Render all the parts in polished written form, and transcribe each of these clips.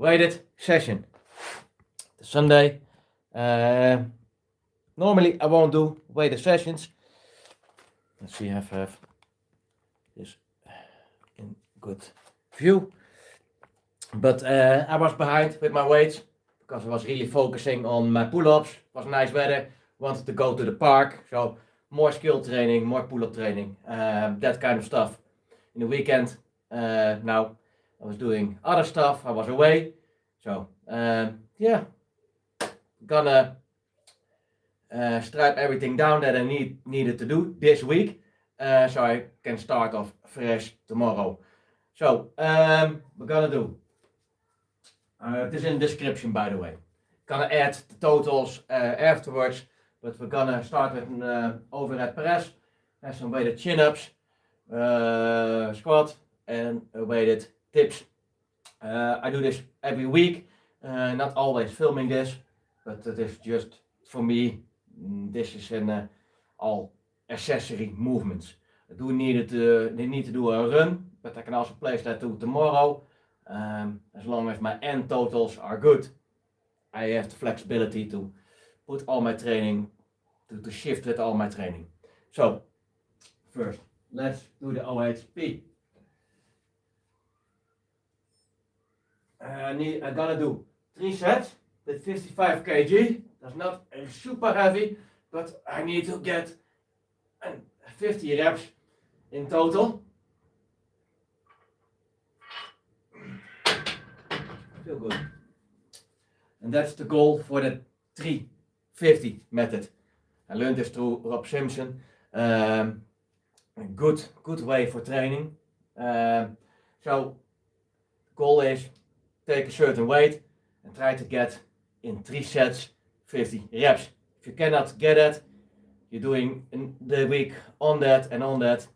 weighted session. The Sunday. Normally I won't do weighted sessions. Let's see if I have this in good view. But I was behind with my weights because I was really focusing on my pull-ups. It was nice weather, wanted to go to the park, so more skill training, more pull-up training, that kind of stuff. In the weekend, now I was doing other stuff, I was away, so yeah, gonna stripe everything down that I needed to do this week, so I can start off fresh tomorrow. So we're gonna do, it is in the description by the way, gonna add the totals afterwards, but we're gonna start with an overhead press, have some weighted chin-ups, squat and weighted dips. I do this every week, not always filming this, but it is just for me. This is an all accessory movements. I do need to do a run, but I can also place that to tomorrow. As long as my end totals are good, I have the flexibility to put all my training, to shift with all my training. So first, let's do the OHP. I'm gonna do 3 sets with 55 kg. That's not super heavy, but I need to get 50 reps in total. Feel good. And that's the goal for the 350 method. I learned this through Rob Simpson. A good way for training. So the goal is take a certain weight and try to get in 3 sets 50 reps. If you cannot get it, you're doing in the week on that and on that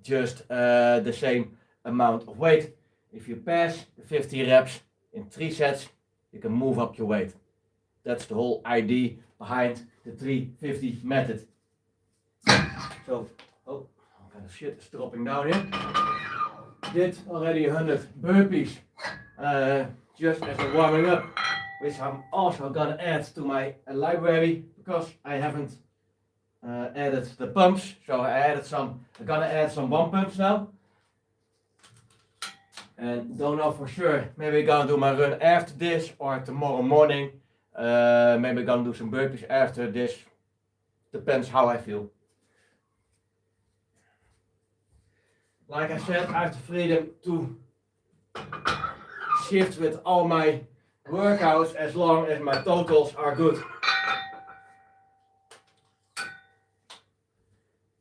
just the same amount of weight. If you pass the 50 reps in 3 sets, you can move up your weight. That's the whole idea behind the 350 method. So, oh, kind of shit is dropping down here. Did already 100 burpees just as a warming up, which I'm also gonna add to my library because I haven't added the pumps. So I added some. I'm gonna add some one pumps now. And don't know for sure. Maybe I'm gonna do my run after this or tomorrow morning. Maybe I'm gonna do some burpees after this. Depends how I feel. Like I said, I have the freedom to shift with all my workouts as long as my totals are good.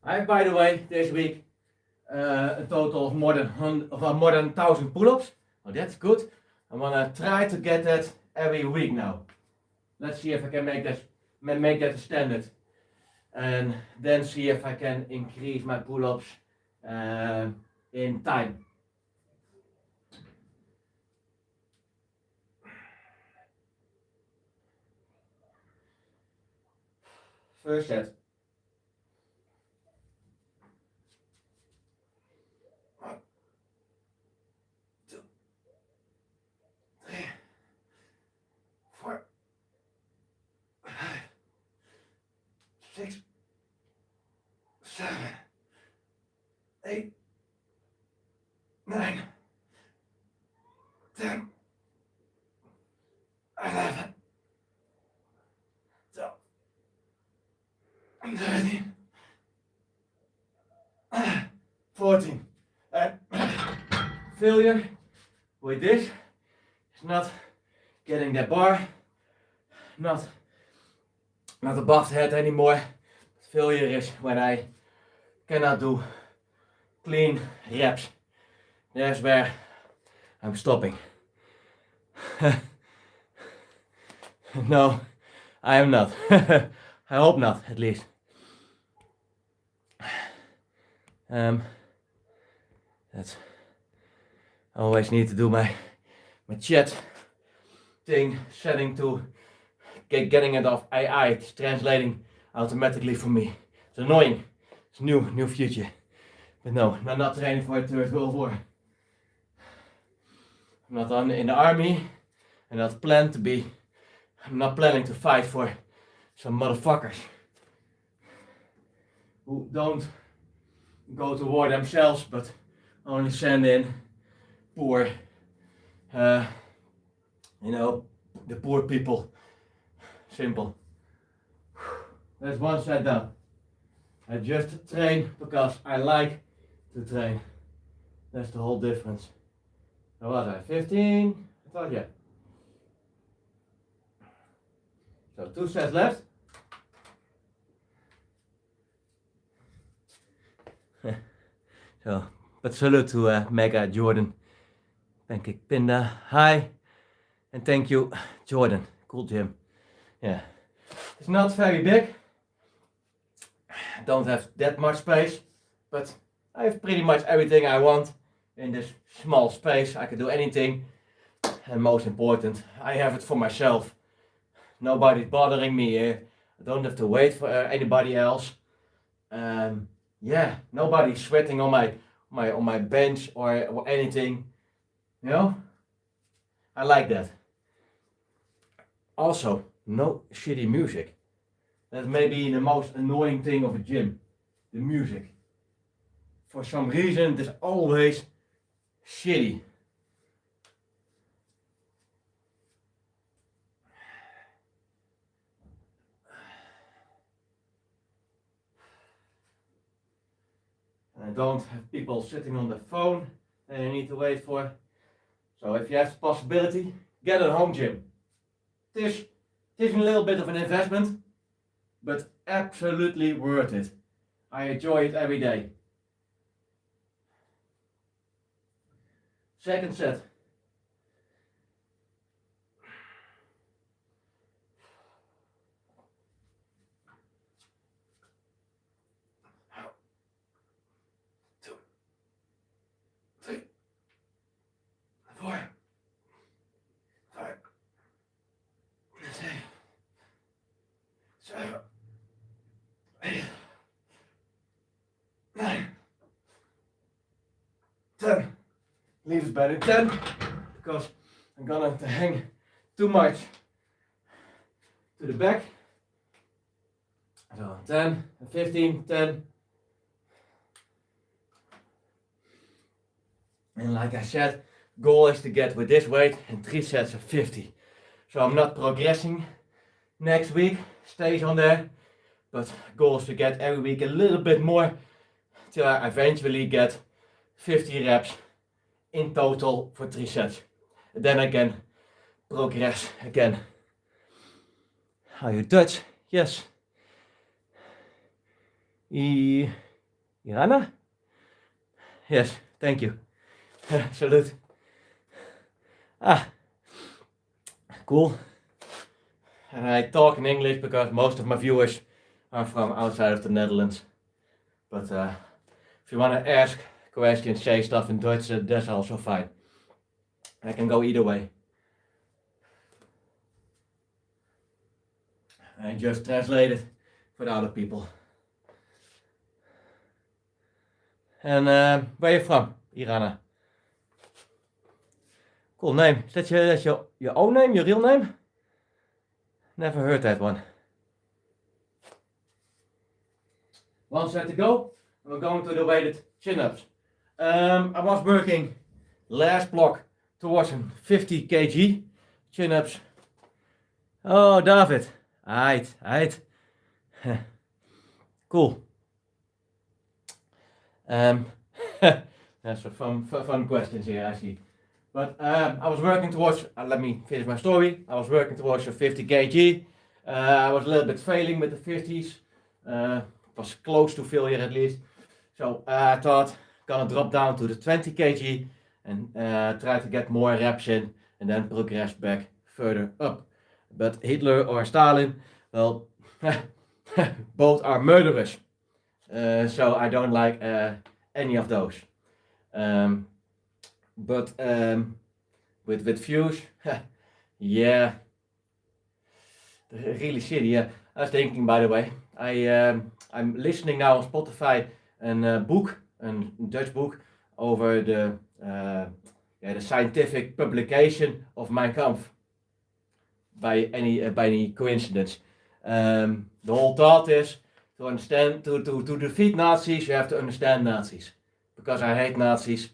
I have, by the way, this week a total of more than 1,000 pull-ups. Oh, that's good. I'm gonna try to get that every week now. Let's see if I can make that a standard, and then see if I can increase my pull-ups in time. First set. 1, 2, 3, 4, 5, 6, 7, 8, 9, 10, 11, 12, 13, 14. Failure with this is not getting that bar, not above the head anymore. Failure is when I cannot do clean reps. That's where I'm stopping. No, I am not. I hope not, at least. That's I always need to do my chat thing, setting to getting it off AI. It's translating automatically for me. It's annoying. It's new future. But no, I'm not training for a third world war. I'm not in the army. and not plan to be, I'm not planning to fight for some motherfuckers who don't go to war themselves, but only send in poor, you know, the poor people. Simple. That's one set done. I just train because I like to train. That's the whole difference. So what was I? 15? I thought, yeah. So 2 sets left. So, but salute to Mega Jordan. Pancake Pinda, hi. And thank you, Jordan. Cool gym. Yeah. It's not very big. Don't have that much space, but I have pretty much everything I want in this small space. I can do anything, and most important, I have it for myself. Nobody's bothering me here. I don't have to wait for anybody else. Yeah, nobody's sweating on my bench or anything. You know, I like that. Also, no shitty music. That's maybe the most annoying thing of a gym, the music. For some reason, it's always shitty. And I don't have people sitting on the phone that I need to wait for. So if you have the possibility, get a home gym. It is a little bit of an investment, but absolutely worth it. I enjoy it every day. Second set. Two, 3, 4, 5, 6, 7, 8, 9, 10. Leave it better 10 because I'm gonna hang too much to the back. So 10, 15, 10. And like I said, goal is to get with this weight in 3 sets of 50. So I'm not progressing next week, stays on there, but goal is to get every week a little bit more till I eventually get 50 reps in total for 3 sets. And then I can progress again. Are you Dutch? Yes. Irana? Yes, thank you. Salute. Cool. And I talk in English because most of my viewers are from outside of the Netherlands. But if you want to ask questions, say stuff in Dutch, that's also fine. I can go either way. I just translate it for the other people. And where are you from, Irana? Cool name. Is that your own name, your real name? Never heard that one. One set to go. We're going to the weighted chin-ups. I was working last block towards 50 kg chin-ups. Oh, David. Aight. Cool. That's some fun questions here, I see. But I was working towards, let me finish my story. I was working towards 50 kg. I was a little bit failing with the 50s. Was close to failure at least. So I thought, gonna drop down to the 20 kg and try to get more reps in and then progress back further up. But Hitler or Stalin, well, both are murderers. So I don't like any of those. But with views, yeah, really shitty. Yeah, I was thinking, by the way, I'm listening now on Spotify a book, a Dutch book over the scientific publication of Mein Kampf. by any coincidence. The whole thought is to understand, to defeat Nazis, you have to understand Nazis. Because I hate Nazis.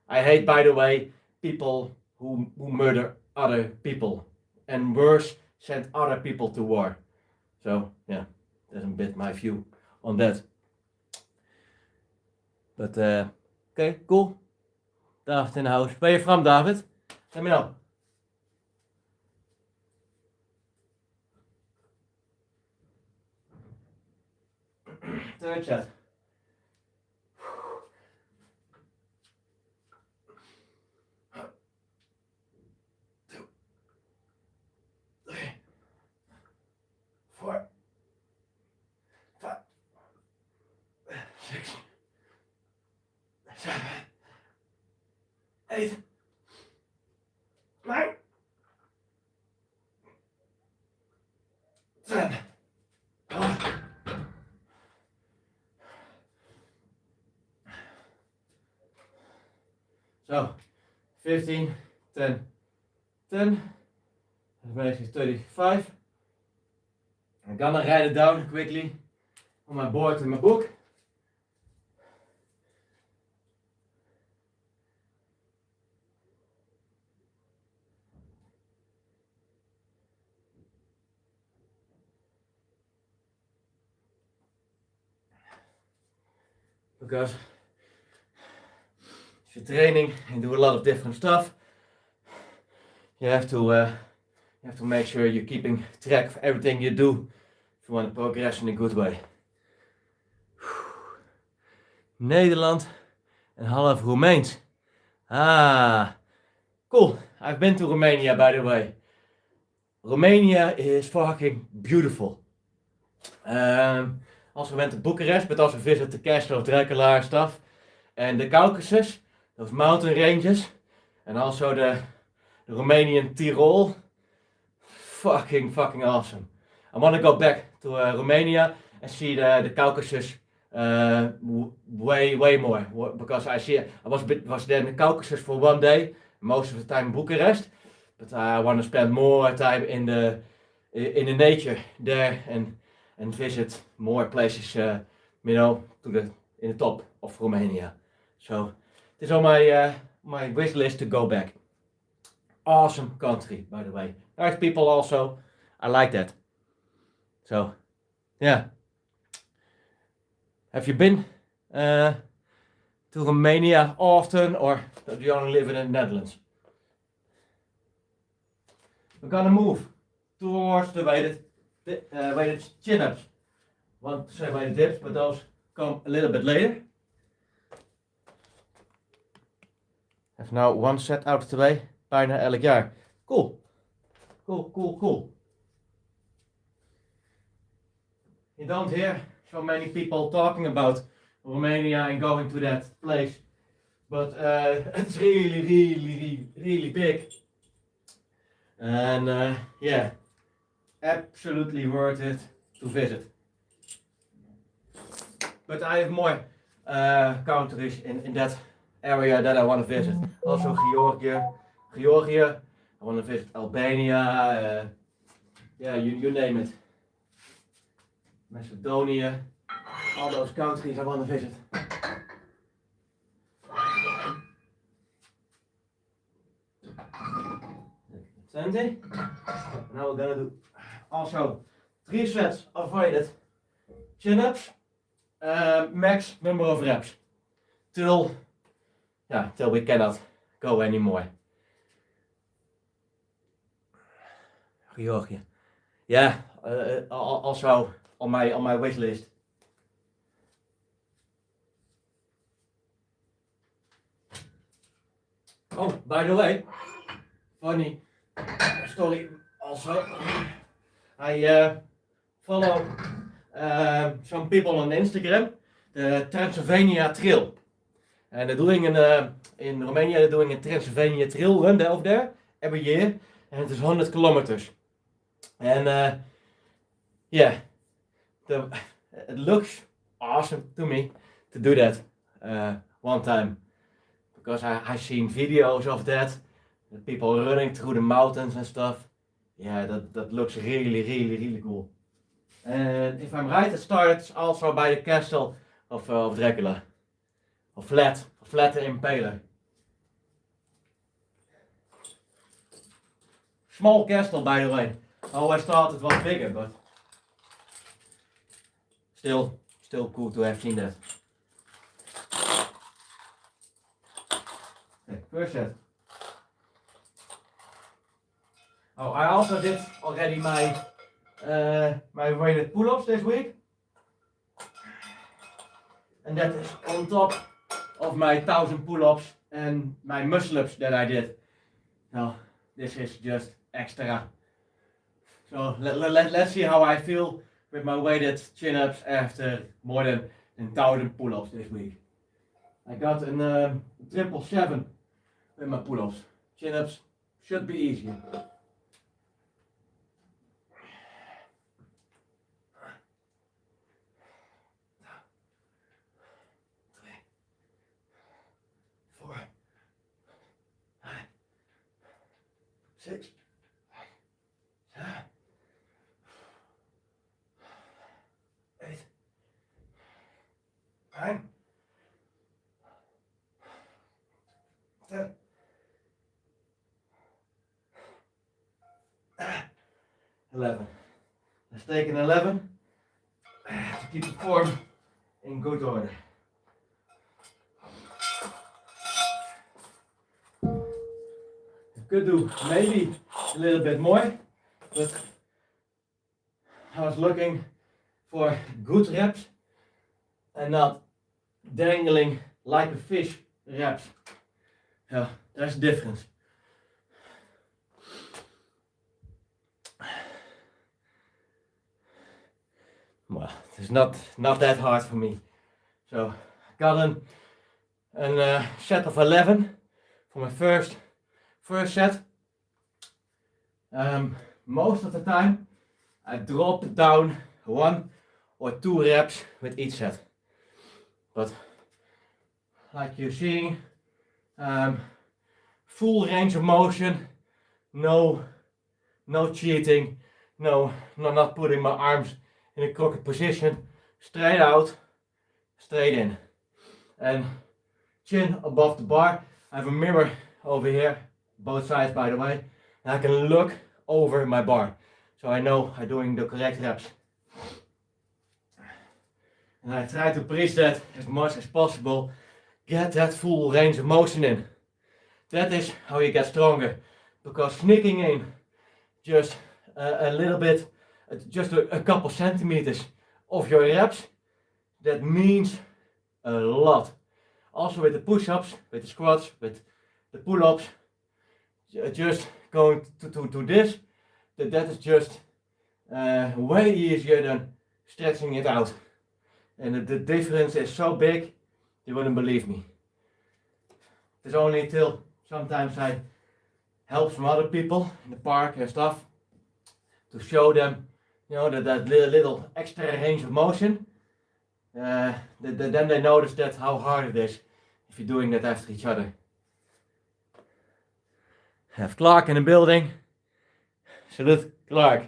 I hate, by the way, people who murder other people. And worse, send other people to war. So, yeah, that's a bit my view on that. But, okay, cool. David in the house. Where are you from, David? Let me know. Third chat. Four, 5, 6, 7, 8, 9, 10. So, 15, 10, 10. That makes it 35. I'm gonna write it down quickly on my board in my book. Because if you're training and do a lot of different stuff, you have to make sure you're keeping track of everything you do if you want to progress in a good way. Nederland en half Roemeens. Ah, cool. I've been to Romania, by the way. Romania is fucking beautiful. Also went to Bucharest, but also visited the castle of Dracula and stuff. And the Caucasus, those mountain ranges, and also the Romanian Tyrol. Fucking awesome. I want to go back to Romania and see the Caucasus way more, because I was there in the Caucasus for one day, most of the time in Bucharest, but I want to spend more time in the nature there and visit more places, in the top of Romania. So it's on my wish list to go back. Awesome country, by the way. Nice people also. I like that. So, yeah. Have you been to Romania often, or do you only live in the Netherlands? We're gonna move towards the weighted chin-ups. I want to say weighted dips, but those come a little bit later. Have now one set out of the way, bijna elk jaar. Cool. You don't hear so many people talking about Romania and going to that place, but it's really big, and yeah, absolutely worth it to visit. But I have more countries in that area that I want to visit. Also Georgia. I want to visit Albania. Yeah, you name it. Macedonia. All those countries I want to visit. Sunday. Now we're gonna do also 3 sets of weighted chin-ups. Max number of reps. Till we cannot go anymore. Georgia. Yeah, also on my wish list. Oh, by the way, funny story also. I follow some people on Instagram, the Transylvania Trail. And they're doing in Romania, they're doing a Transylvania Trail run over there every year. And it is 100 kilometers. And yeah, it looks awesome to me to do that one time. Because I've seen videos of that, people running through the mountains and stuff. yeah, that looks really cool. And if I'm right, it starts also by the castle of Dracula, or flat the Impaler. Small castle, by the way. I always thought it was bigger, but still cool to have seen that. Okay, first set. Oh, I also did already my weighted pull-ups this week, and that is on top of my 1000 pull-ups and my muscle-ups that I did. Now, this is just extra. So let's see how I feel with my weighted chin-ups after more than 1000 pull-ups this week. I got a 777 with my pull-ups. Chin-ups should be easier. 6, 7, 8, 9, 10, 11. Let's take an 11 to keep the form in good order. Could do maybe a little bit more, but I was looking for good reps and not dangling like a fish reps. Yeah, there's a difference. Well, it's not that hard for me. So I got a set of 11 for my first set. Most of the time I drop down 1 or 2 reps with each set, but like you're seeing, full range of motion, no cheating, not putting my arms in a crooked position, straight out, straight in, and chin above the bar. I have a mirror over here, both sides by the way, and I can look over my bar, so I know I'm doing the correct reps. And I try to preach that as much as possible. Get that full range of motion in. That is how you get stronger, because sneaking in just a little bit, just a couple centimeters of your reps, that means a lot. Also with the push-ups, with the squats, with the pull-ups, just going to this, that is just way easier than stretching it out. And the difference is so big, you wouldn't believe me. It's only till sometimes I help some other people in the park and stuff to show them, you know, that little extra range of motion. Then they notice that how hard it is if you're doing that after each other. Have Clark in the building. Salute Clark.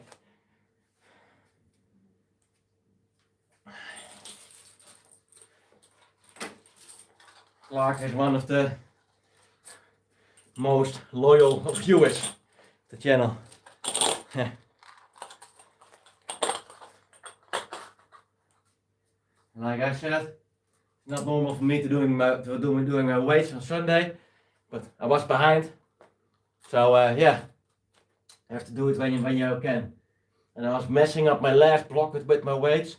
Clark is one of the most loyal viewers of the channel. Like I said, it's not normal for me to doing my weights on Sunday, but I was behind, so yeah, I have to do it when you can. And I was messing up my last block with my weights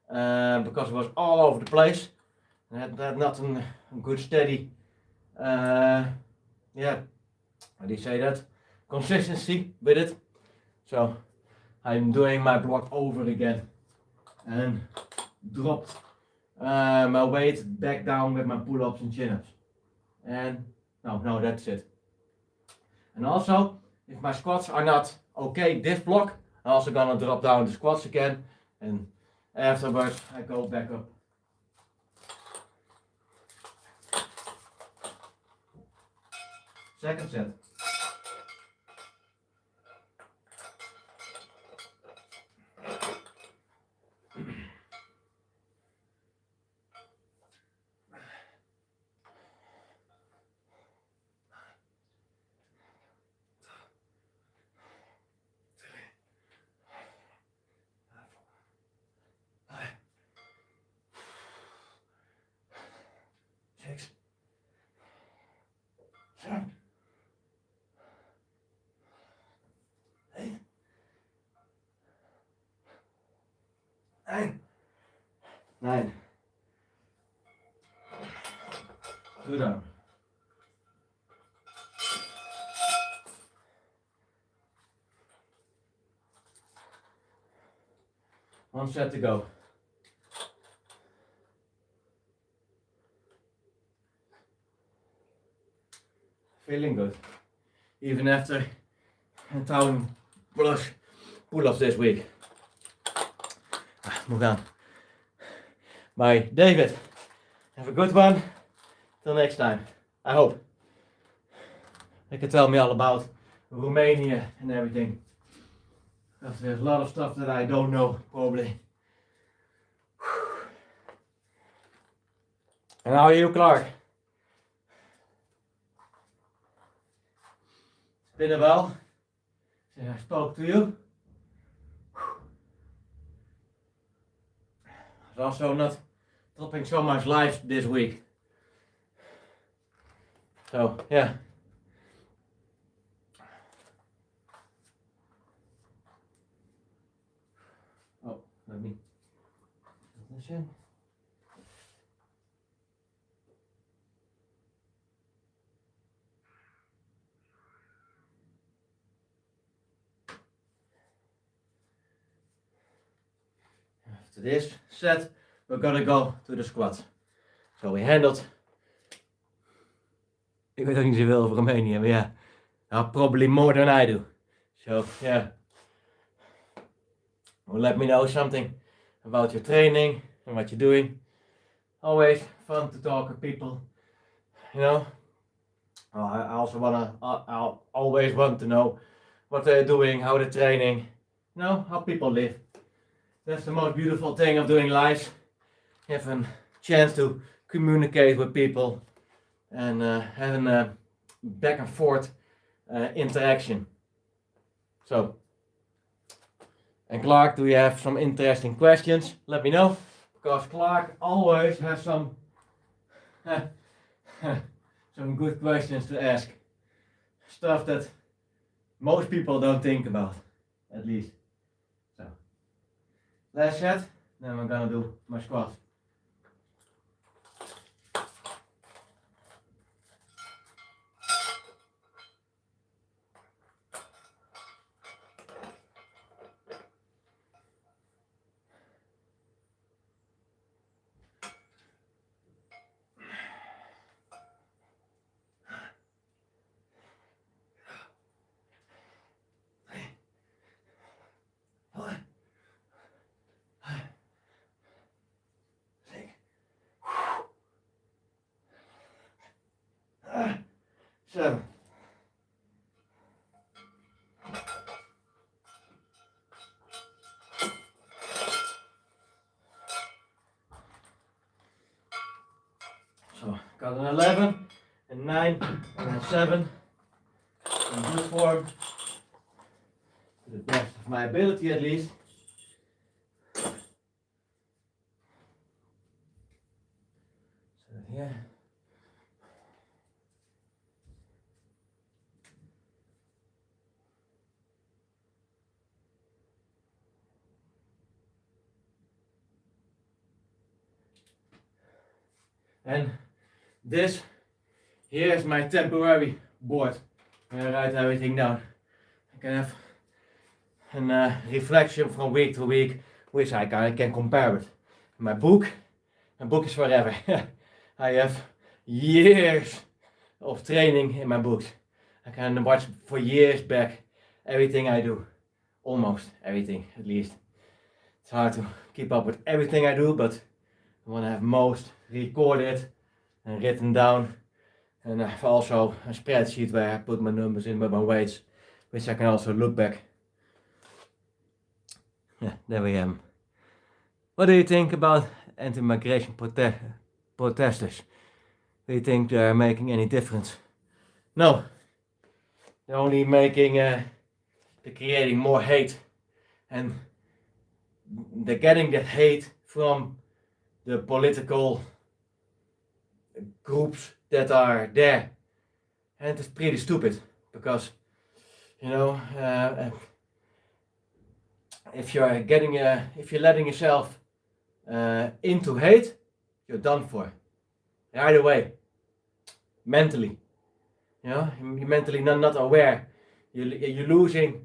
because it was all over the place. I had not a good steady, yeah, how do you say that? Consistency with it. So I'm doing my block over again and dropped my weight back down with my pull-ups and chin-ups. And no, that's it. And also, if my squats are not okay this block, I'm also gonna drop down the squats again, and afterwards I go back up. Second set. 9. 2 down. 1 set to go. Feeling good. Even after 1,000 plus pull-ups this week. Move on. Bye, David. Have a good one. Till next time. I hope. You can tell me all about Romania and everything. Because there's a lot of stuff that I don't know, probably. And how are you, Clark? It's been a while since I spoke to you. I was also not dropping so much live this week. So, yeah. Oh, let me put this in. After this set, we're gonna go to the squat. So we handled. Ik weet ook niet zoveel over Romania, maar ja, probably more than I do. So yeah, well, let me know something about your training and what you're doing. Always fun to talk to people, you know. I also I always want to know what they're doing, how they're training, you know, how people live. That's the most beautiful thing of doing lives. You have a chance to communicate with people and having a back and forth interaction. So, and Clark, do you have some interesting questions? Let me know, because Clark always has some some good questions to ask. Stuff that most people don't think about, at least. So, last set, then we're gonna do my squat. Seven. So got an 11, a 9, and a 7. In good form, to the best of my ability at least. So yeah. And this here is my temporary board where I write everything down. I can have a reflection from week to week, which I can compare with. My book is forever. I have years of training in my books. I can watch for years back everything I do, almost everything at least. It's hard to keep up with everything I do, but I want to have most recorded and written down. And I have also a spreadsheet where I put my numbers in with my weights, which I can also look back. Yeah, there we am. What do you think about anti-migration protesters? Do you think they're making any difference? No. They're only making, they're creating more hate. And they're getting that hate from the political groups that are there. And it's pretty stupid, because, you know, if you're letting yourself into hate, you're done for. Right away. Mentally. You're mentally not aware. You're losing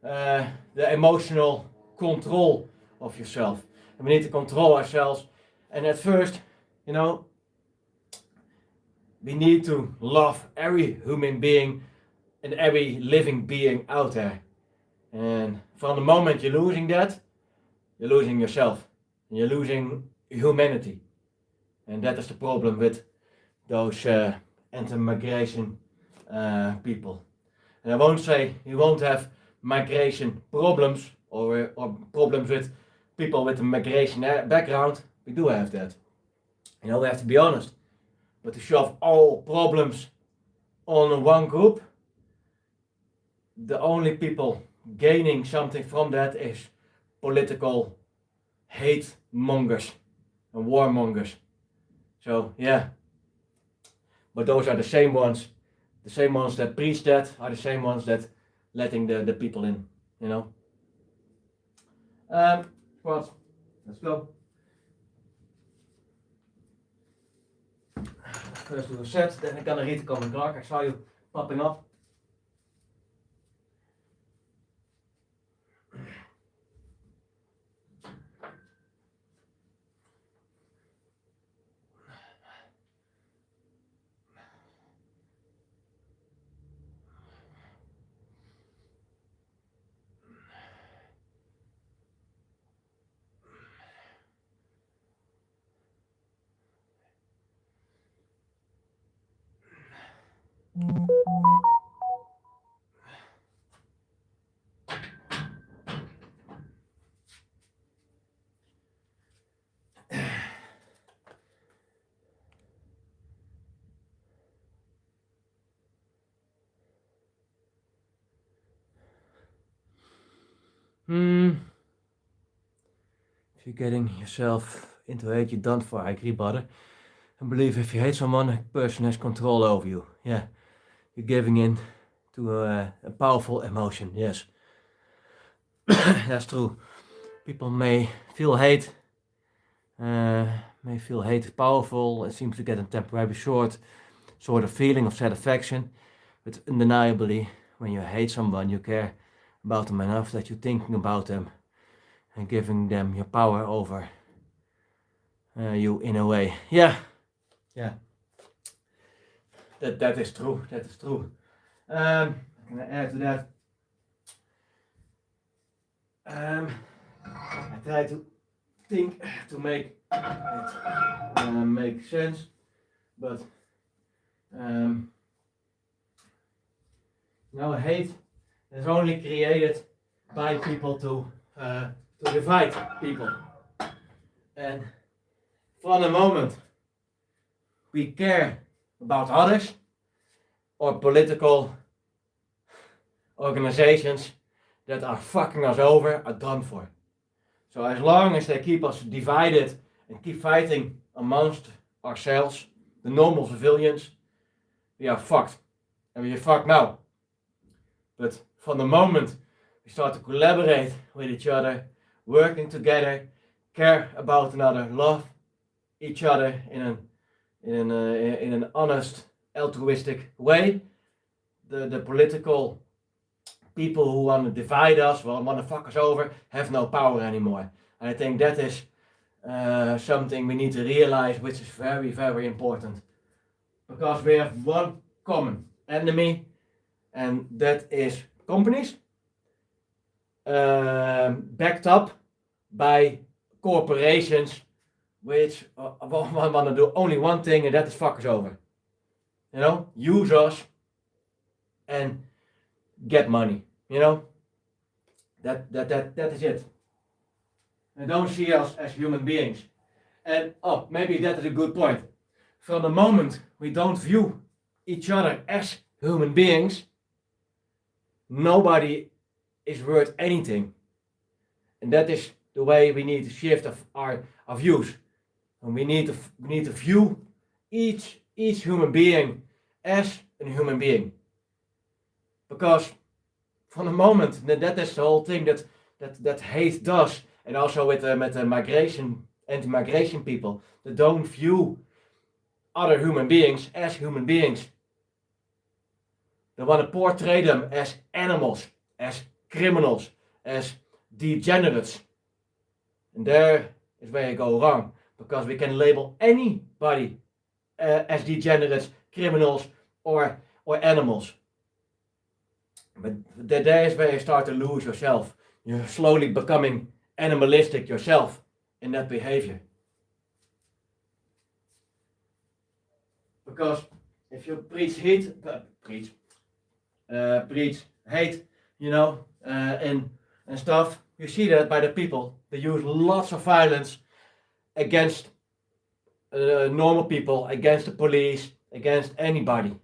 the emotional control of yourself. And we need to control ourselves. And at first, we need to love every human being and every living being out there. And from the moment you're losing that, you're losing yourself. And you're losing humanity. And that is the problem with those anti-migration people. And I won't say you won't have migration problems or problems with people with a migration background. We do have that. We have to be honest. But to shove all problems on one group, the only people gaining something from that is political hate mongers and warmongers. So yeah, but those are the same ones that preach that are the same ones that letting the people in, Squats, let's go. First do a set, then I'm gonna read the common clock. I saw you popping up. If you're getting yourself into hate, you're done for. I agree, brother. And believe if you hate someone, a person has control over you. Yeah, you're giving in to a powerful emotion. Yes, that's true. People may feel hate. Is powerful. It seems to get a temporary sort of feeling of satisfaction, but undeniably, when you hate someone, you care about them enough that you're thinking about them and giving them your power over you in a way. Yeah. That is true. I'm gonna add to that. I try to think to make it make sense, but hate is only created by people to divide people. And from the moment we care about others or political organizations that are fucking us over, are done for. So as long as they keep us divided and keep fighting amongst ourselves, the normal civilians, we are fucked. And we are fucked now. But from the moment we start to collaborate with each other, working together, care about another, love each other in an honest, altruistic way, the political people who want to divide us, want to fuck us over, have no power anymore. And I think that is something we need to realize, which is very, very important. Because we have one common enemy, and that is companies backed up by corporations which want to do only one thing, and that is fuck us over. Use us and get money. That is it. And don't see us as human beings. And maybe that is a good point. From the moment we don't view each other as human beings, nobody is worth anything. And that is the way we need to shift our views. And we need to view each human being as a human being. Because from the moment that is the whole thing that hate does, and also with the migration anti-migration people that don't view other human beings as human beings. They want to portray them as animals, as criminals, as degenerates. And there is where you go wrong, because we can label anybody as degenerates, criminals, or animals. But there is where you start to lose yourself. You're slowly becoming animalistic yourself in that behavior. Because if you preach hate, you know, and stuff, you see that by the people. They use lots of violence against normal people, against the police, against anybody.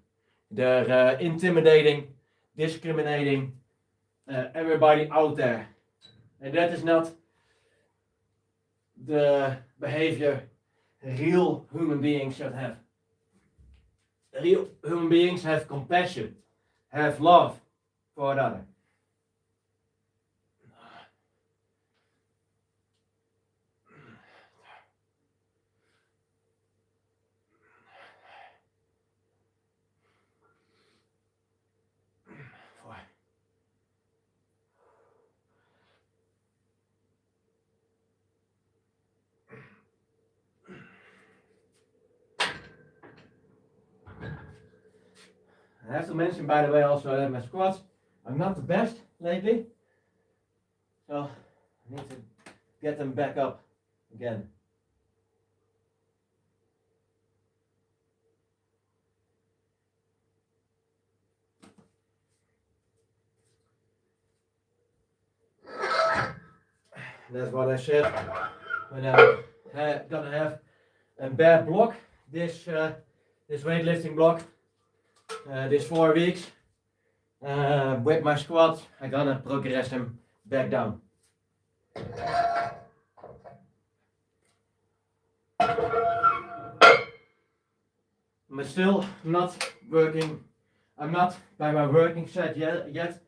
They're intimidating, discriminating everybody out there. And that is not the behavior real human beings should have. Real human beings have compassion, have love for another. I have to mention, by the way, also that my squats are not the best lately, so I need to get them back up again. That's what I said when I'm gonna have a bad block, this weightlifting block. This 4 weeks with my squats, I'm gonna progress them back down. I'm still not working. I'm not by my working set yet,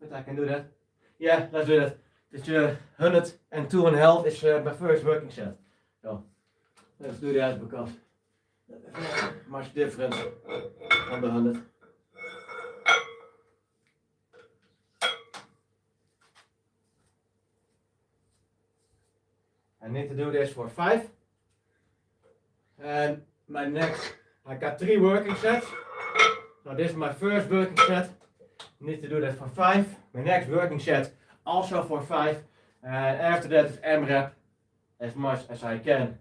but I can do that. Yeah, let's do that. It's 102.5 is my first working set. So let's do that, because that's much different from the 100. I need to do this for 5. And my next, I got 3 working sets. So this is my first working set. I need to do that for 5. My next working set also for 5. And after that is AMRAP as much as I can.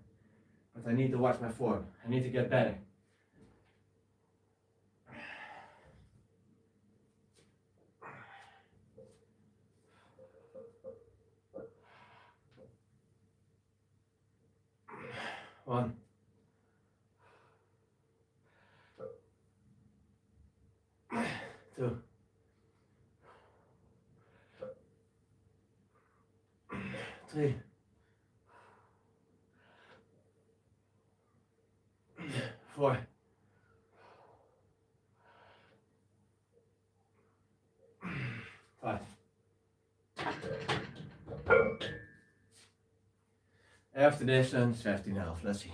But I need to watch my form. I need to get better. One. 2. 3. 4. 5. After this, then 17.5. Let's see.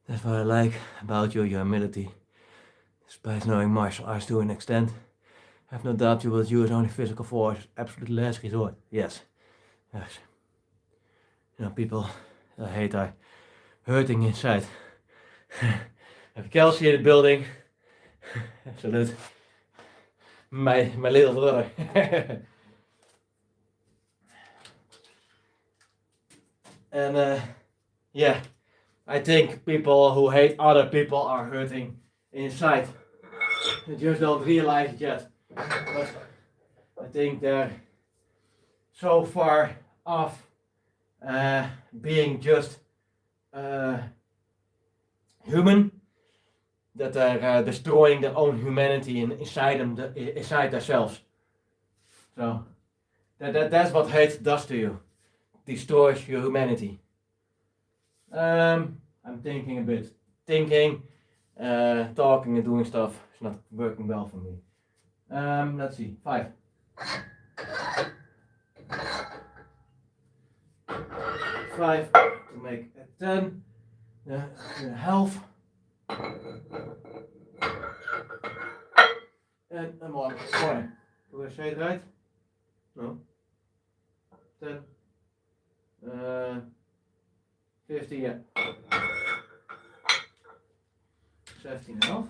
That's what I like about you, your humility. Despite knowing martial arts to an extent, I have no doubt you will use only physical force, absolute last resort. Yes. Yes. You know, people I hate are hurting inside. Have Kelsey in the building. Salute. My little brother. And yeah, I think people who hate other people are hurting inside. They just don't realize it yet. But I think they're so far off being just human that they're destroying their own humanity inside themselves. So that's what hate does to you. Destroys your humanity. I'm thinking a bit. Thinking, talking and doing stuff is not working well for me. Let's see. 5. 5 to make a 10, half, and a more corner. Do I say it right? No. 10, 50, yeah. 17 and a half.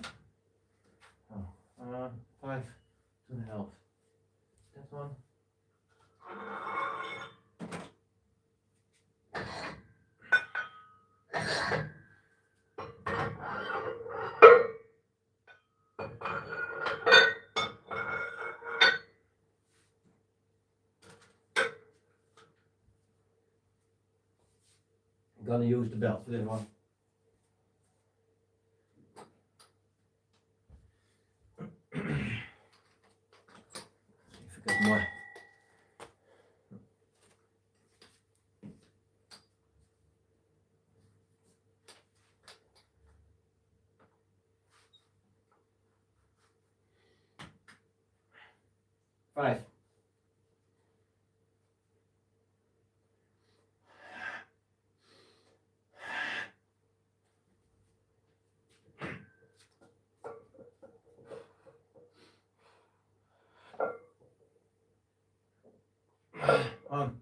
Oh, 5, 2 and a half. That one. I'm gonna use the belt for this one. See if I get more. Five. On.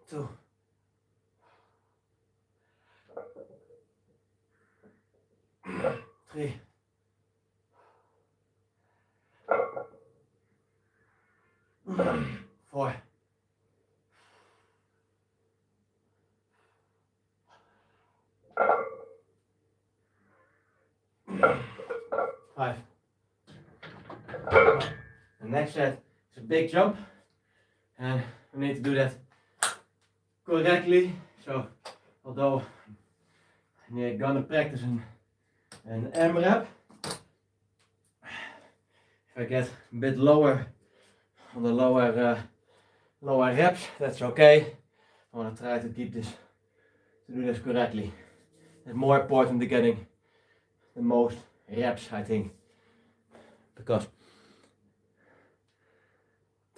2. 3. 4. 5. The next set is a big jump, and we need to do that correctly. So, although I'm gonna practice an AMRAP, if I get a bit lower on the lower reps, that's okay. I want to try to do this correctly. It's more important than getting the most reps, I think, because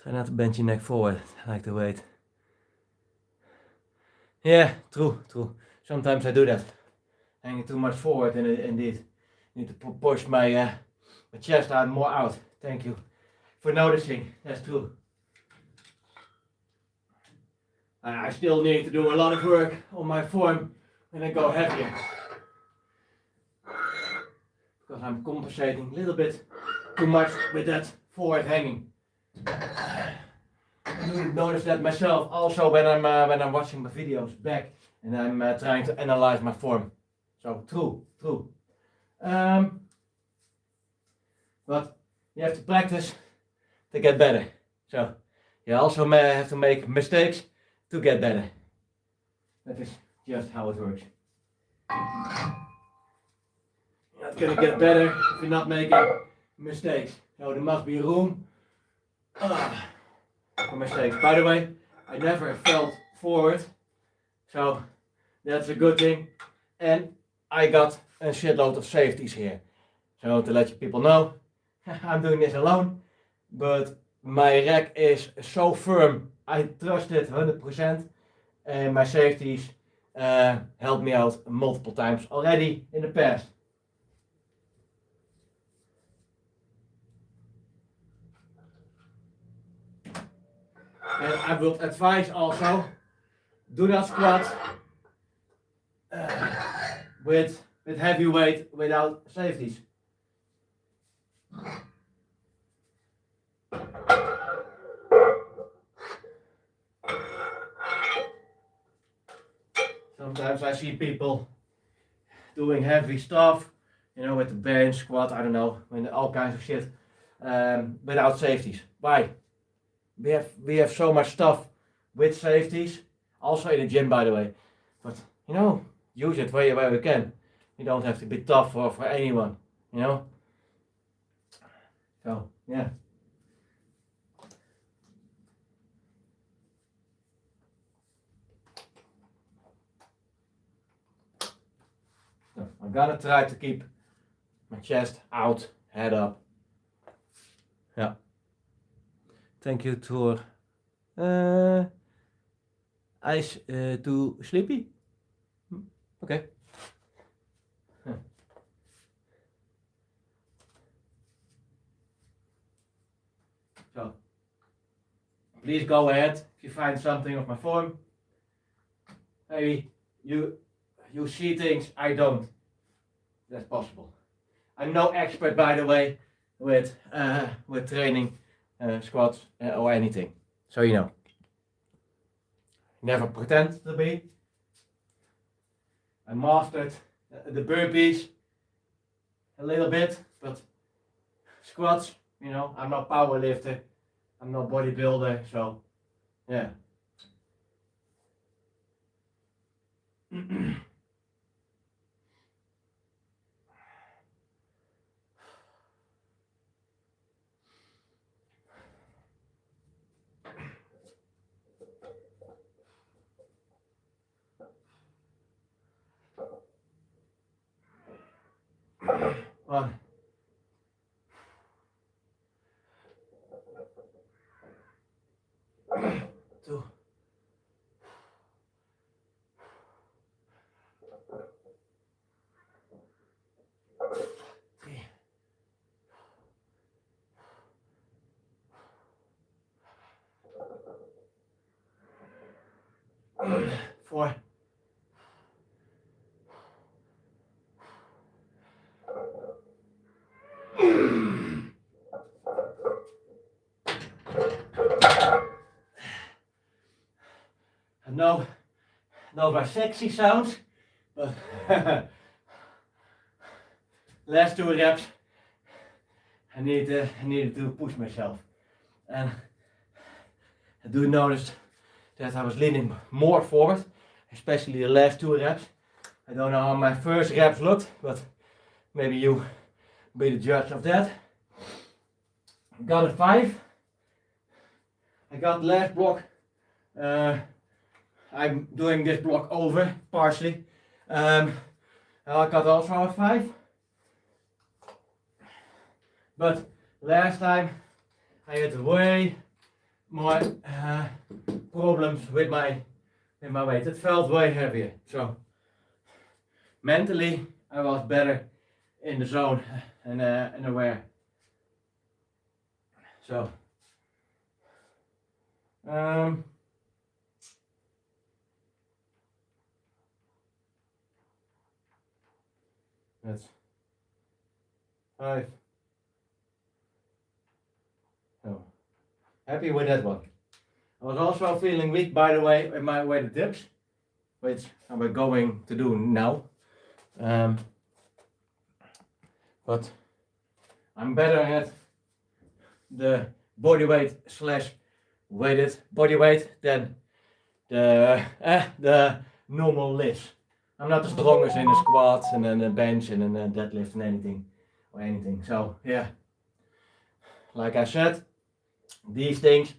try not to bend your neck forward like the weight. Yeah, true. Sometimes I do that, hanging too much forward, and indeed need to push my chest out more out. Thank you for noticing. That's true. I still need to do a lot of work on my form when I go heavier, because I'm compensating a little bit too much with that forward hanging. I notice that myself also when I'm watching my videos back and I'm trying to analyze my form. So true. But you have to practice to get better. So you also have to make mistakes to get better. That is just how it works. You're not gonna get better if you're not making mistakes. So there must be room for mistakes. By the way, I never fell forward, so that's a good thing. And I got a shitload of safeties here. So to let you people know, I'm doing this alone, but my rack is so firm, I trust it 100%, and my safeties helped me out multiple times already in the past. And I would advise also, do not squat with heavy weight without safeties. Sometimes I see people doing heavy stuff, with the bench, squat, I don't know, with all kinds of shit, without safeties. Why? We have so much stuff with safeties, also in the gym, by the way. But use it where we can. You don't have to be tough for anyone, So yeah. So I'm gonna try to keep my chest out, head up. Yeah. Thank you to ice too sleepy. Okay. So please go ahead if you find something of my form. Maybe you see things I don't. That's possible. I'm no expert, by the way, with training, squats or anything. So you know. Never pretend to be. I mastered the burpees a little bit, but squats, you know, I'm not power lifter, I'm not bodybuilder, so yeah. One. Two. Three. 4. I know my sexy sounds, but last 2 reps I needed to push myself, and I do notice that I was leaning more forward, especially the last 2 reps. I don't know how my first reps looked, but maybe you be the judge of that. Got a 5. I got the last block. I'm doing this block over partially. I got also a 5. But last time I had way more problems with my weight. It felt way heavier. So mentally I was better in the zone and aware. So that's 5. So happy with that one. I was also feeling weak, by the way, in my weighted dips, which I'm going to do now. But I'm better at the body weight / weighted body weight than the normal lifts. I'm not the strongest in the squats and then the bench and then the deadlift and anything. So yeah, like I said, these things,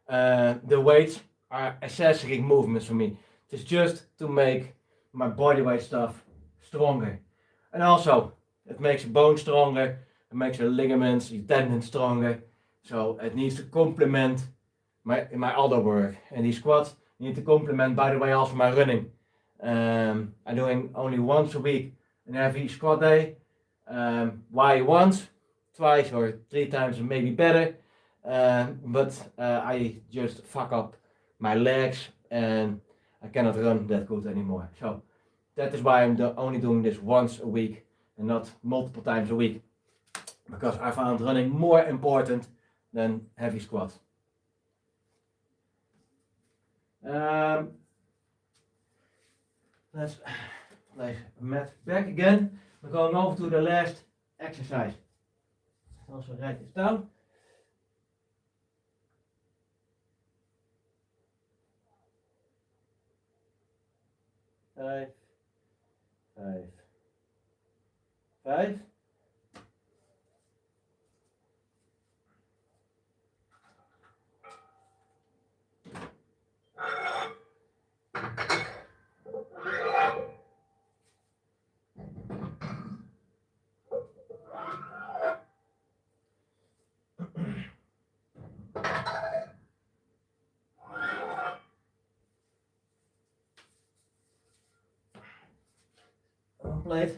the weights are accessory movements for me. It's just to make my body weight stuff stronger, and also it makes your bone stronger, it makes your ligaments, your tendons stronger. So it needs to complement my other work, and these squats need to complement, by the way, also my running. I'm doing only once a week an heavy squat day. Why once, twice or 3 times maybe better, but I just fuck up my legs and I cannot run that good anymore. So that is why I'm only doing this once a week and not multiple times a week, because I found running more important than heavy squats. Let's lay mat back again. We're going over to the last exercise. Also write this down. Five. plate.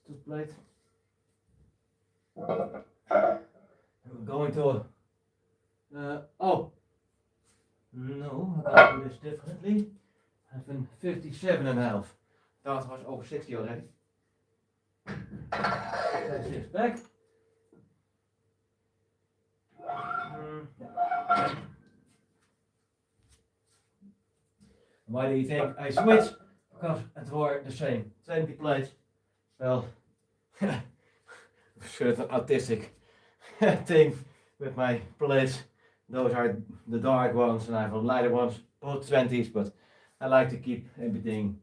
Stood plate. We're going to oh no, I gotta do this differently. I have been 57.5. That was over 60 already. Place this back. Why do you think I switched? Because it were the same 20 plates. Well, certain autistic thing with my plates. Those are the dark ones and I have a lighter ones, both 20s, but I like to keep everything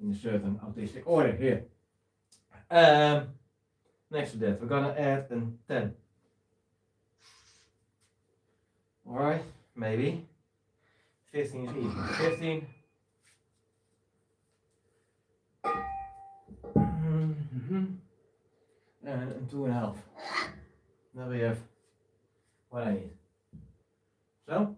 in a certain autistic order here. Next to that, we're gonna add a 10. Alright, maybe. 15 is easy. 15. And 2.5. Now we have what I need. So.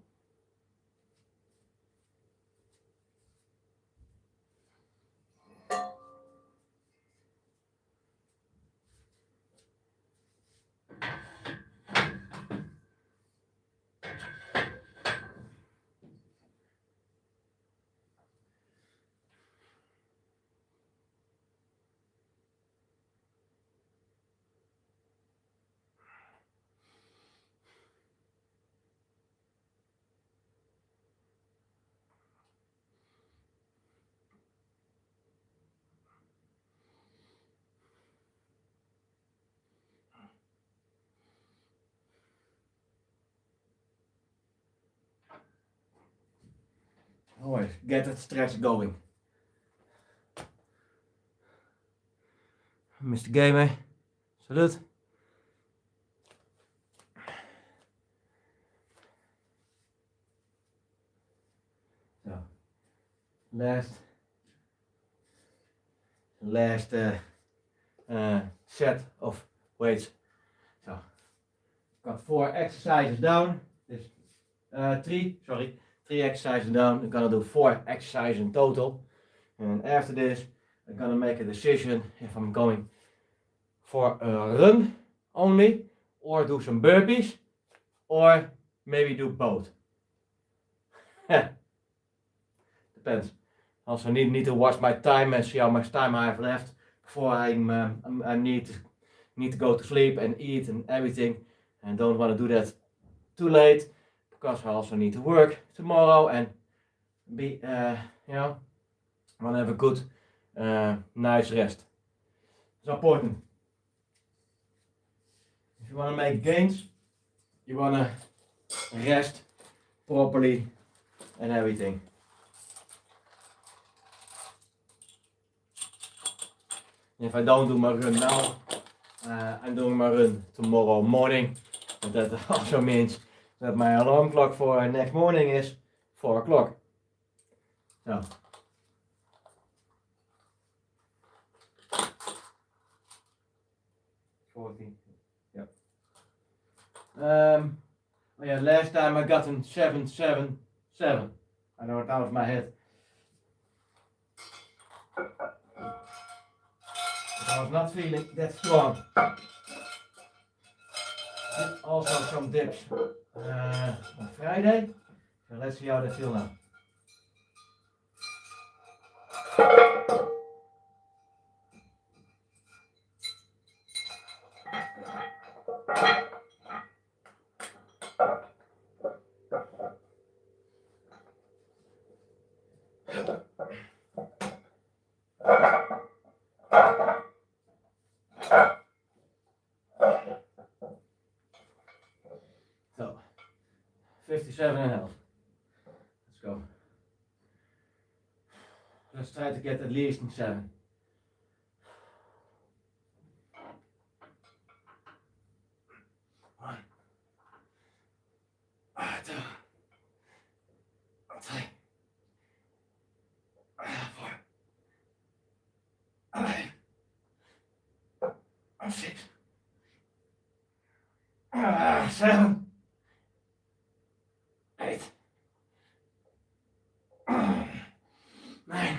Always get that stress going. Mr. Gamer, salute. So, last set of weights. So, got 4 exercises down. This 3 exercises down. I'm gonna do 4 exercises in total. And after this, I'm gonna make a decision if I'm going for a run only, or do some burpees, or maybe do both. Depends. Also need to watch my time and see how much time I have left before I need to go to sleep and eat and everything, and don't want to do that too late because I also need to work tomorrow and be want to have a good nice rest. It's important. If you want to make gains, you want to rest properly and everything. If I don't do my run now, I'm doing my run tomorrow morning. But that also means that my alarm clock for next morning is 4 o'clock. So. Yep. Oh yeah, last time I got in 777. I know it out of my head. I was not feeling that strong. Did also some dips on Friday. So let's see how they feel now. So, 57.5. Let's go. Let's try to get at least in 7. One. 2. 3. 6, 7, 8, 9,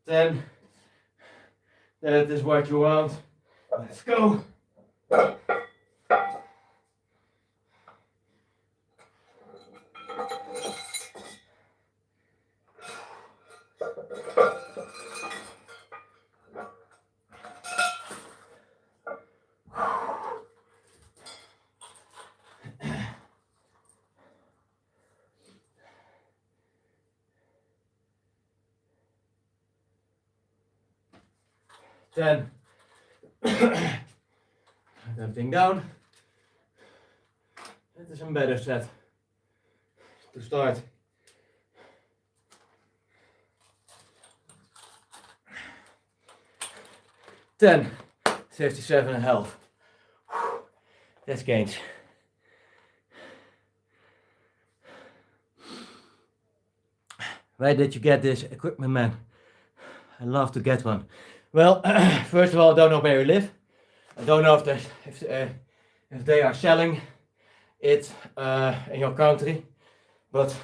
10. That is what you want. Let's go. Then everything down. It is a better set to start. Ten, 57.5. That's gains. Where did you get this equipment, man? I love to get one. Well, first of all, I don't know where you live. I don't know if they are selling it in your country, but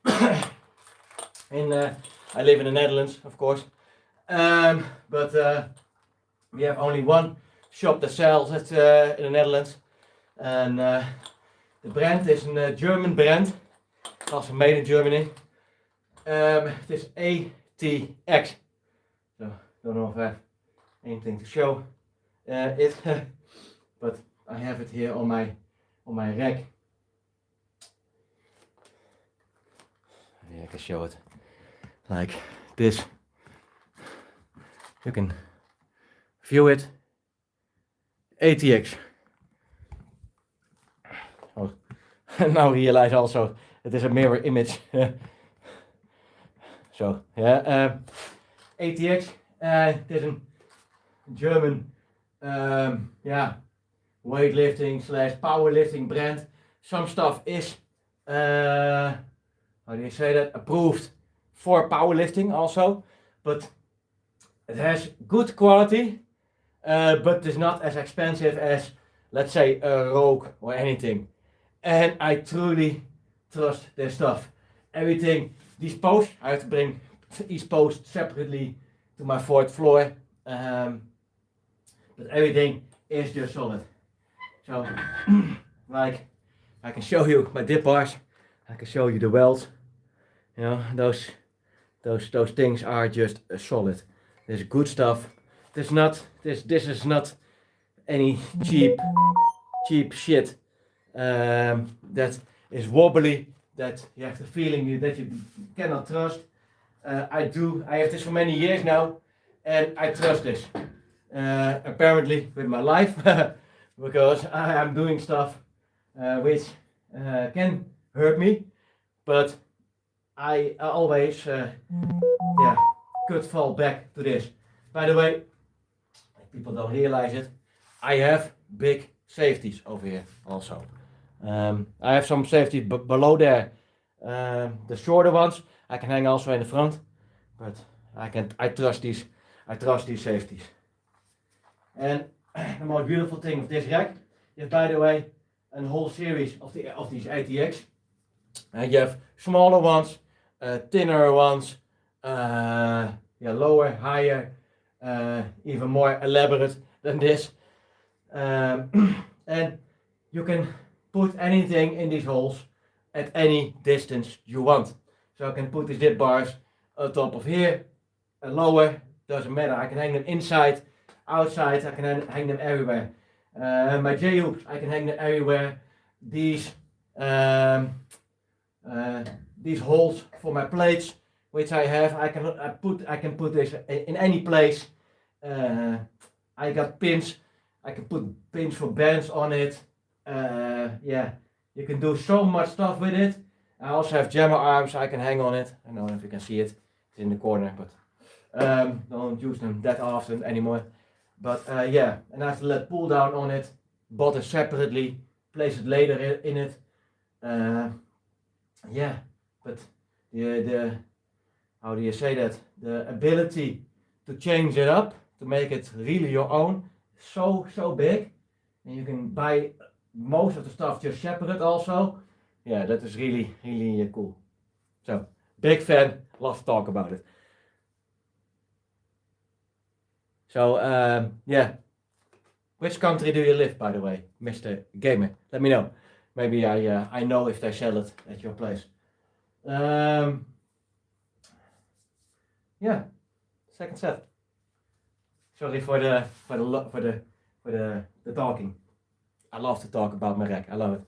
I live in the Netherlands, of course. But we have only one shop that sells it in the Netherlands, and the brand is a German brand, also made in Germany. It is ATX. So don't know if I have anything to show it, but I have it here on my rack. Yeah, I can show it like this. You can view it. ATX. Oh, now realize also it is a mirror image. So yeah, ATX. It is a German, weightlifting / powerlifting brand. Some stuff is, how do you say that, approved for powerlifting also, but it has good quality, but is not as expensive as, let's say, a Rogue or anything. And I truly trust their stuff. Everything, these posts, I have to bring each post separately to my 4th floor, but everything is just solid. So, like, I can show you my dip bars, I can show you the welds. You know, those things are just solid. There's good stuff. This is not any cheap shit that is wobbly, that you have the feeling that you cannot trust. I have this for many years now, and I trust this. Apparently with my life, because I am doing stuff which can hurt me, but I always could fall back to this. By the way, people don't realize it, I have big safeties over here also. I have some safety below there, the shorter ones I can hang also in the front, but I trust these safeties. And the most beautiful thing of this rack is, by the way, a whole series of these ATX. You have smaller ones, thinner ones, lower, higher, even more elaborate than this. And you can put anything in these holes at any distance you want. So I can put these dip bars on top of here, lower, doesn't matter. I can hang them inside, outside, I can hang them everywhere. My J-hooks, I can hang them everywhere. These holes for my plates, which I have, I can put this in any place. I got pins, I can put pins for bands on it. You can do so much stuff with it. I also have jammer arms I can hang on it. I don't know if you can see it, it's in the corner, but don't use them that often anymore. But and I have to let pull down on it, bought it separately, place it later in it. But how do you say that? The ability to change it up, to make it really your own, so big. And you can buy most of the stuff just separate also. Yeah, that is really cool. So, big fan, love to talk about it. So, yeah. Which country do you live, by the way, Mr. Gamer? Let me know. Maybe I know if they sell it at your place. Yeah, second set. Sorry for the talking. I love to talk about my rack. I love it.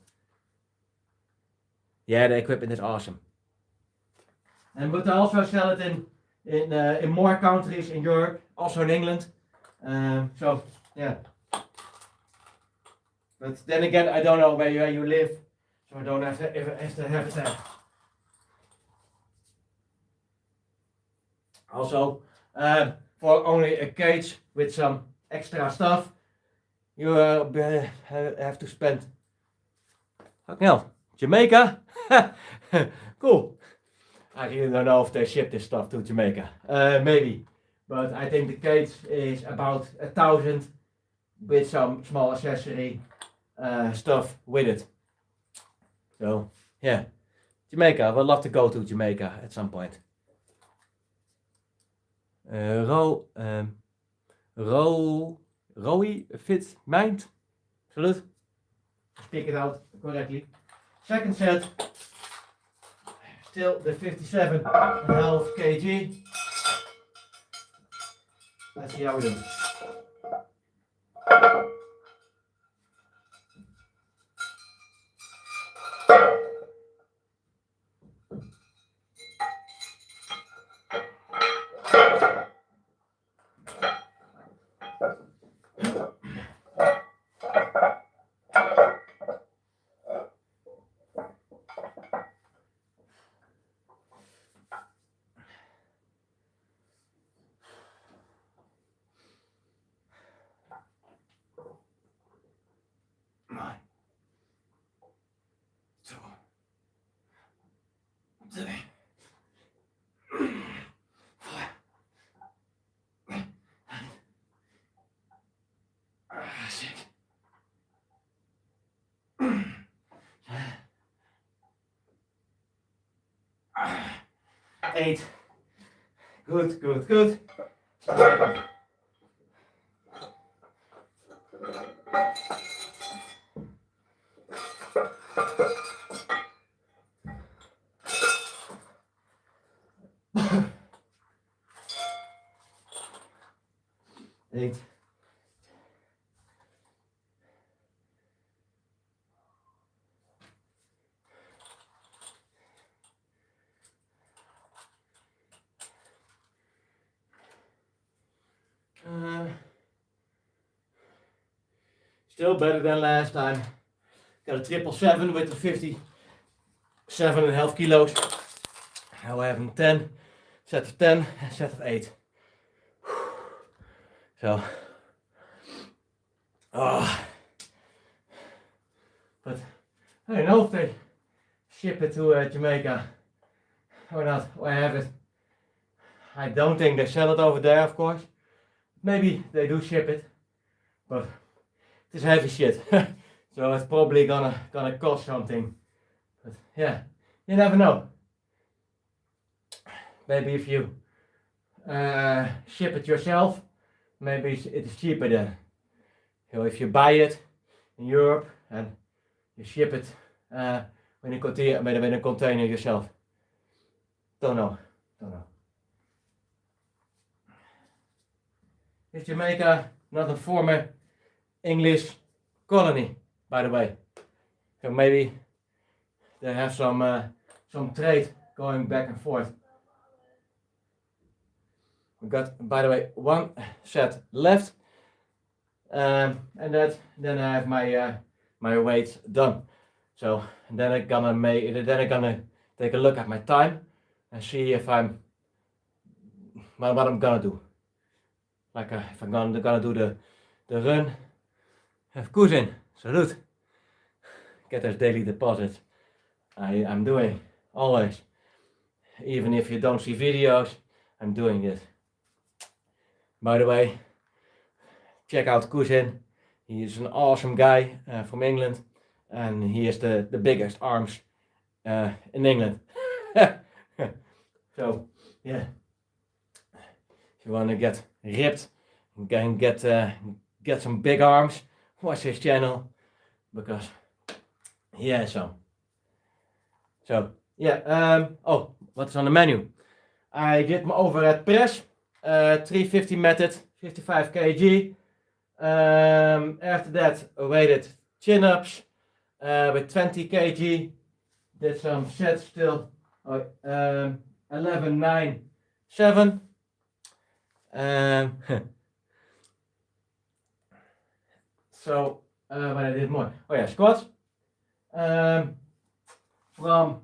Yeah, the equipment is awesome. And but I also sell it in more countries in Europe, also in England. So yeah. But then again, I don't know where you live, so I don't have to have it there. Also, for only a cage with some extra stuff, you have to spend. Fucking hell, Jamaica? Cool. I really don't know if they ship this stuff to Jamaica. Maybe, but I think the cage is about 1,000 with some small accessory stuff with it. So yeah, Jamaica. I would love to go to Jamaica at some point. Roy Fit Mind. Salute. Speak it out correctly. Second set. Still the 57.5 kg. Let's see how we do. Eight. Good. Eight. Still better than last time. Got a 777 with the 57.5 kilos. Now I have 10, set of 10, and set of 8. So, but I don't know if they ship it to Jamaica or not, or I have it. I don't think they sell it over there, of course. Maybe they do ship it, but it's heavy shit, so it's probably gonna cost something. But yeah, you never know. Maybe if you ship it yourself, maybe it is cheaper then. So if you buy it in Europe and you ship it in a container yourself. Don't know. Is Jamaica not a former English colony, by the way? So maybe they have some trade going back and forth. We got, by the way, one set left, and then I have my weights done. So then I'm gonna take a look at my time and see if what I'm gonna do. Like if I'm gonna do the run. Have cousin, salute. Get those daily deposits. I'm doing always. even if you don't see videos, I'm doing this. By the way, check out Cousin. He is an awesome guy from England, and he has the biggest arms in England. So yeah, if you want to get ripped and get some big arms, watch his channel, because he has some. So yeah, oh, what's on the menu? I did my overhead press, 350 method, 55 kg. After that, I weighted chin-ups with 20 kg. Did some sets still, 11, 9, 7. So when I did more, oh yeah, squats. From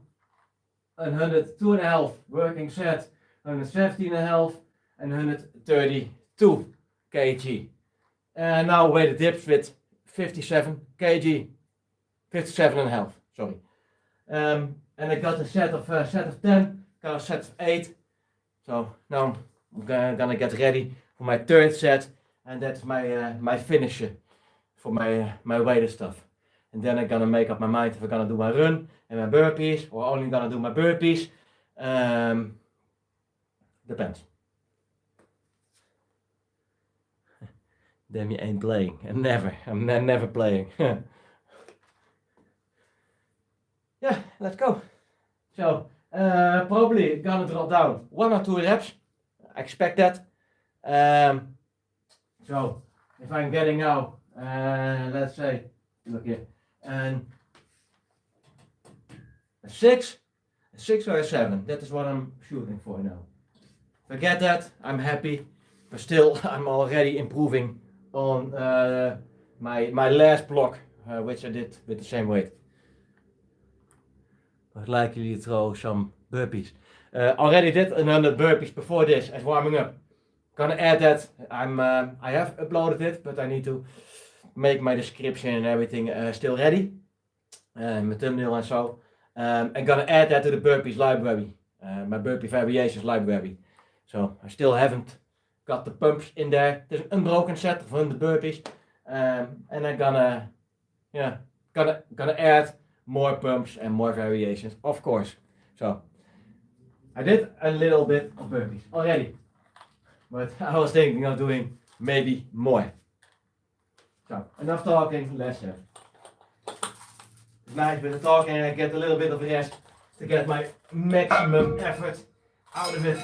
102.5 working set, 117.5 and 132 kg. And now weighted dips with 57 kg, 57.5, sorry. And I got a set of 10, got a set of 8. So now I'm gonna get ready for my third set, and that's my finisher for my weighted stuff. And then I'm gonna make up my mind if I'm gonna do my run and my burpees, or only gonna do my burpees. Depends. Damn, you ain't playing. I'm never playing. Yeah, let's go. So probably gonna drop down 1 or 2 reps. I expect that. So if I'm getting now, let's say, look here, and a 6 or a 7. That is what I'm shooting for now. Forget that, I'm happy, but still I'm already improving on my last block, which I did with the same weight. I'd like you to throw some burpees. Already did 100 burpees before this as warming up. Gonna add that. I have uploaded it, but I need to make my description and everything still ready. My thumbnail and so. I'm gonna add that to the burpees library, my burpee variations library. So I still haven't got the pumps in there. There's an unbroken set of 100 burpees, and I'm gonna add more pumps and more variations, of course. So I did a little bit of burpees already, but I was thinking of doing maybe more. So enough talking, let's have. It's nice with the talking, and I get a little bit of rest to get my maximum effort out of it.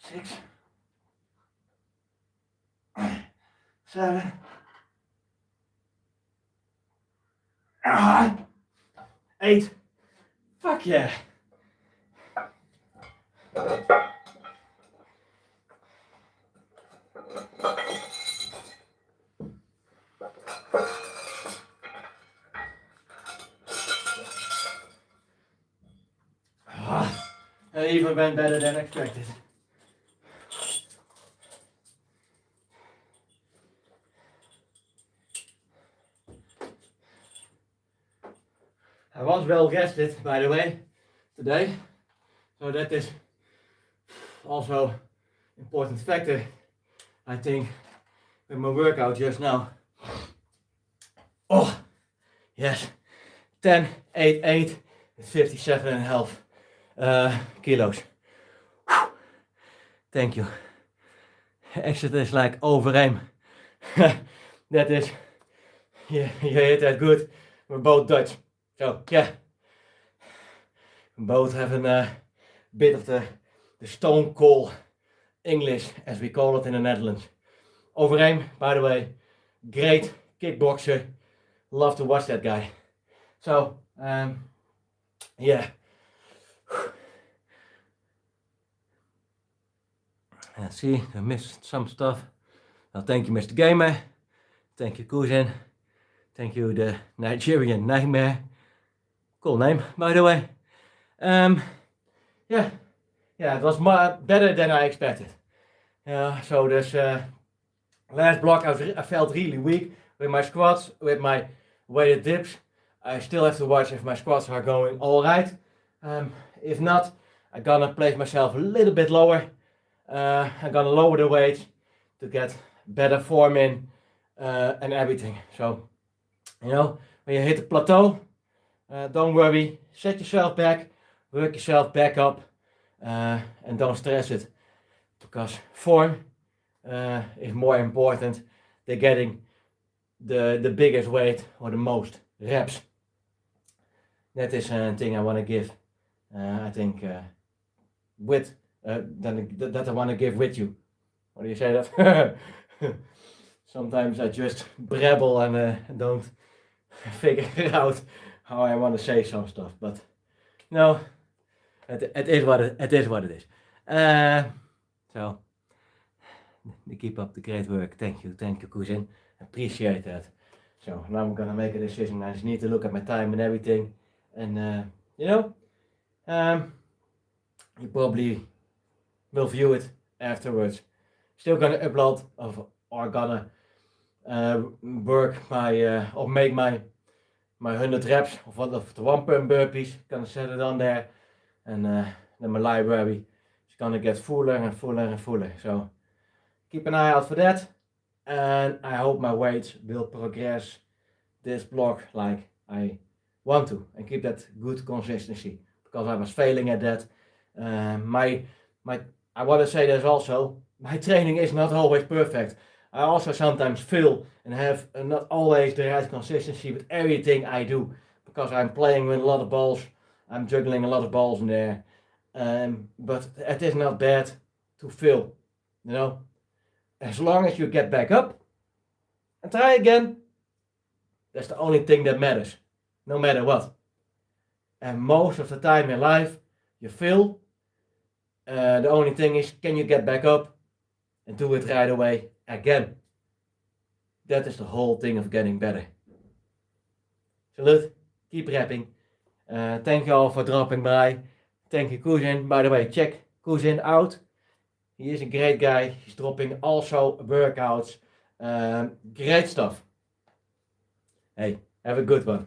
Six, 7, 8. Fuck yeah. It even went better than expected. I was well rested, by the way, today, so that is also important factor, I think, with my workout just now. Oh, yes, 10, 8, 8, 57.5 kilos. Thank you. Exit is like over aim. That is you hit that good. We're both Dutch. So yeah, we both have a bit of the stone cold English, as we call it in the Netherlands. Overeem, by the way, great kickboxer. Love to watch that guy. So yeah. See, I missed some stuff. Well, thank you, Mr. Gamer. Thank you, Cousin. Thank you, the Nigerian Nightmare. Cool name, by the way. Yeah, it was better than I expected. So this last block, I felt really weak with my squats, with my weighted dips. I still have to watch if my squats are going all right. If not, I'm gonna place myself a little bit lower. I'm gonna lower the weight to get better form in and everything. So, you know, when you hit the plateau, don't worry, set yourself back, work yourself back up, and don't stress it, because form is more important than getting the biggest weight or the most reps. That is a thing I want to give. I think with that I want to give with you. What do you say that? Sometimes I just brabble and don't figure out how I want to say some stuff, but no, it is what it is. So keep up the great work. Thank you, cousin. Appreciate that. So now I'm gonna make a decision. I just need to look at my time and everything, and you know, you probably will view it afterwards. Still gonna upload or gonna work my or make my 100 reps of the 1 pump burpees. Gonna set it on there, and then my library is gonna get fuller and fuller and fuller. So keep an eye out for that, and I hope my weights will progress this block like I want to, and keep that good consistency, because I was failing at that. I want to say this also, my training is not always perfect. I also sometimes fail and have not always the right consistency with everything I do, because I'm playing with a lot of balls, I'm juggling a lot of balls in there, but it is not bad to fail, you know, as long as you get back up and try again. That's the only thing that matters, no matter what. And most of the time in life you fail, the only thing is, can you get back up and do it right away again? That is the whole thing of getting better. Salute, keep rapping. Thank you all for dropping by. Thank you, cousin. By the way, check cousin out. He is a great guy. He's dropping also workouts. Great stuff. Hey, have a good one.